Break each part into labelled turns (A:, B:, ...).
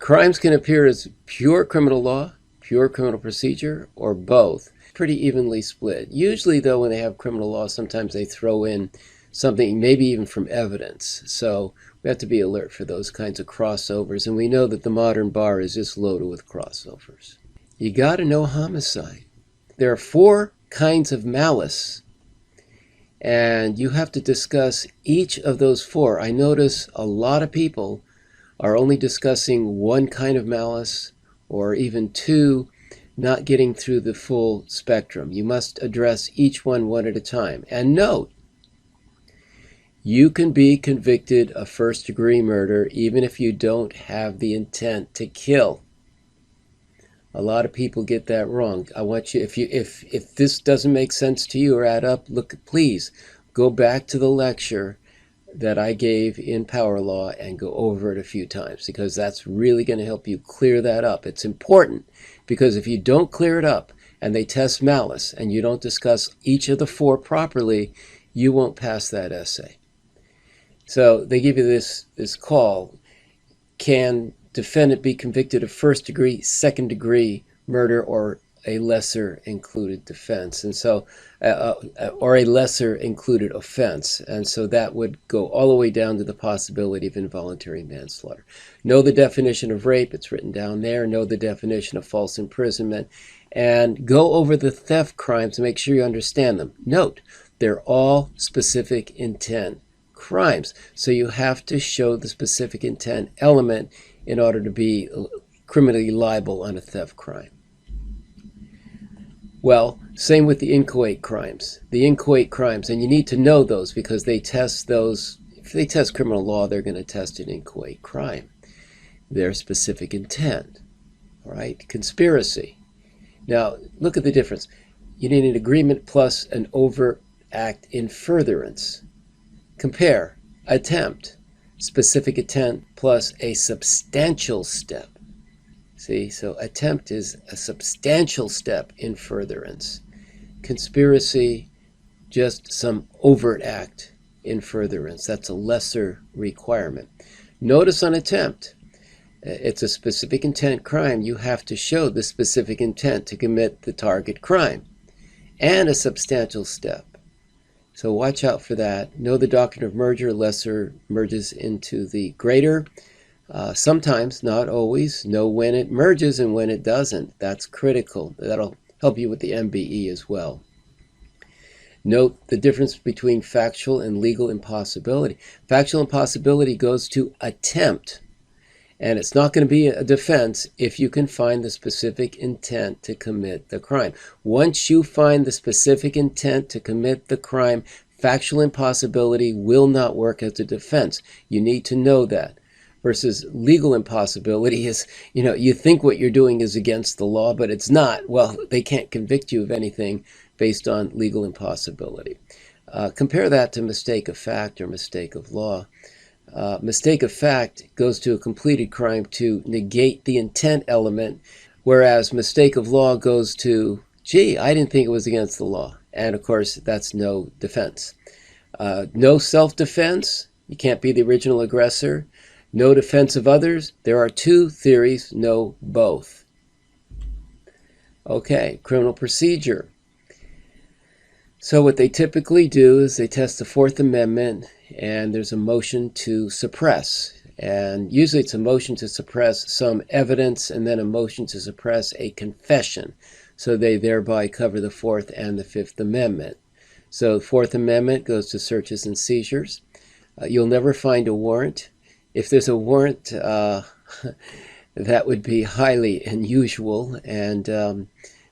A: Crimes can appear as pure criminal law, pure criminal procedure, or both. Pretty evenly split. Usually, though, when they have criminal law, sometimes they throw in something, maybe even from evidence. So we have to be alert for those kinds of crossovers. And we know that the modern bar is just loaded with crossovers. You got to know homicide. There are 4 kinds of malice, and you have to discuss each of those 4. I notice a lot of people are only discussing one kind of malice, or even 2, not getting through the full spectrum. You must address each one at a time. And note, you can be convicted of first-degree murder even if you don't have the intent to kill. A lot of people get that wrong. I want you, if this doesn't make sense to you or add up, please go back to the lecture that I gave in Power Law and go over it a few times, because that's really going to help you clear that up. It's important, because if you don't clear it up and they test malice and you don't discuss each of the 4 properly, you won't pass that essay. So they give you this call: can defendant be convicted of first degree, second degree murder, or a lesser included defense? And so, or a lesser included offense. And so that would go all the way down to the possibility of involuntary manslaughter. Know the definition of rape, it's written down there. Know the definition of false imprisonment, and go over the theft crimes to make sure you understand them. Note, they're all specific intent crimes. So you have to show the specific intent element in order to be criminally liable on a theft crime. Well, same with the inchoate crimes. The inchoate crimes, and you need to know those because they test those. If they test criminal law, they're going to test an inchoate crime. Their specific intent, all right? Conspiracy. Now, look at the difference. You need an agreement plus an overt act in furtherance. Compare attempt, specific intent plus a substantial step. See, so attempt is a substantial step in furtherance. Conspiracy, just some overt act in furtherance. That's a lesser requirement. Notice on attempt, it's a specific intent crime. You have to show the specific intent to commit the target crime and a substantial step. So watch out for that. Know the doctrine of merger. Lesser merges into the greater. Sometimes, not always. Know when it merges and when it doesn't. That's critical. That'll help you with the MBE as well. Note the difference between factual and legal impossibility. Factual impossibility goes to attempt, and it's not going to be a defense if you can find the specific intent to commit the crime. Once you find the specific intent to commit the crime, factual impossibility will not work as a defense. You need to know that. Versus legal impossibility is, you think what you're doing is against the law, but it's not. Well, they can't convict you of anything based on legal impossibility. Compare that to mistake of fact or mistake of law. Mistake of fact goes to a completed crime to negate the intent element, whereas mistake of law goes to, gee, I didn't think it was against the law. And of course, that's no defense. No self-defense, you can't be the original aggressor. No defense of others, there are 2 theories, no both. Okay, criminal procedure. So what they typically do is they test the 4th Amendment, and there's a motion to suppress. And usually it's a motion to suppress some evidence and then a motion to suppress a confession. So they thereby cover the 4th and the 5th Amendment. So the 4th Amendment goes to searches and seizures. You'll never find a warrant. If there's a warrant, that would be highly unusual and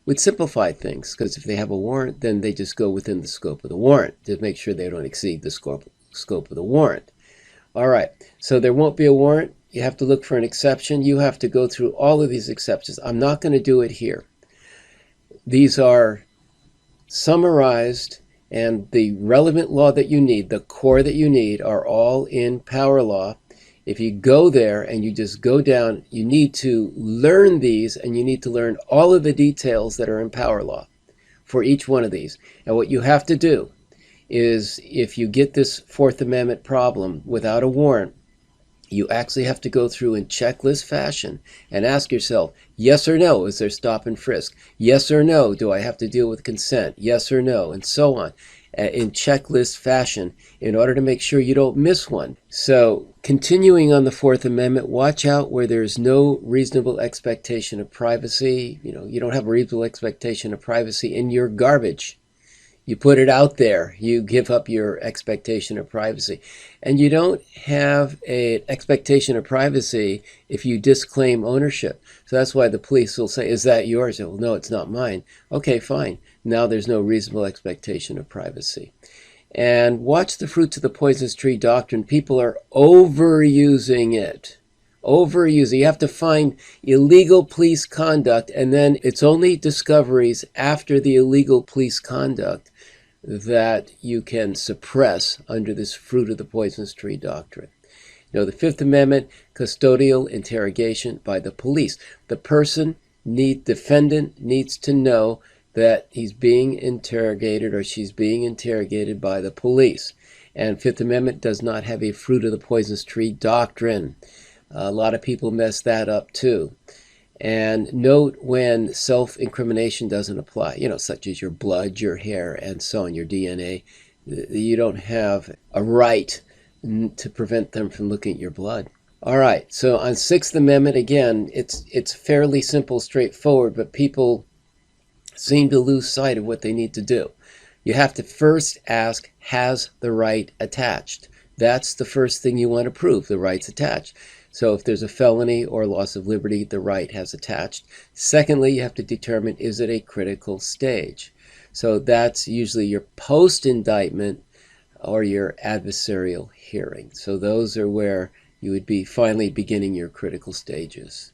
A: would simplify things, because if they have a warrant, then they just go within the scope of the warrant to make sure they don't exceed the scope of the warrant. All right, so there won't be a warrant. You have to look for an exception. You have to go through all of these exceptions. I'm not going to do it here. These are summarized, and the relevant law that you need, the core that you need, are all in Power Law. If you go there and you just go down, you need to learn these, and you need to learn all of the details that are in Power Law for each one of these. And what you have to do is, if you get this 4th Amendment problem without a warrant, You actually have to go through in checklist fashion and ask yourself, yes or no, is there stop and frisk? Yes or no, do I have to deal with consent? Yes or no, and so on, in checklist fashion in order to make sure you don't miss one. So continuing on the Fourth Amendment, watch out where there's no reasonable expectation of privacy. You don't have a reasonable expectation of privacy in your garbage. You put it out there, you give up your expectation of privacy. And you don't have an expectation of privacy if you disclaim ownership. So that's why the police will say, is that yours? Well, no, it's not mine. Okay, fine. Now there's no reasonable expectation of privacy. And watch the fruits of the poisonous tree doctrine. People are overusing it. Overusing. You have to find illegal police conduct, and then it's only discoveries after the illegal police conduct that you can suppress under this fruit of the poisonous tree doctrine. The Fifth Amendment, custodial interrogation by the police. The defendant needs to know that he's being interrogated or she's being interrogated by the police. And Fifth Amendment does not have a fruit of the poisonous tree doctrine. A lot of people mess that up too. And note when self-incrimination doesn't apply, such as your blood, your hair, and so on, your DNA. You don't have a right to prevent them from looking at your blood. All right, so on Sixth Amendment, again, it's fairly simple, straightforward, but people seem to lose sight of what they need to do. You have to first ask, has the right attached? That's the first thing you want to prove, the right's attached. So if there's a felony or loss of liberty, the right has attached. Secondly, you have to determine, is it a critical stage? So that's usually your post-indictment or your adversarial hearing. So those are where you would be finally beginning your critical stages.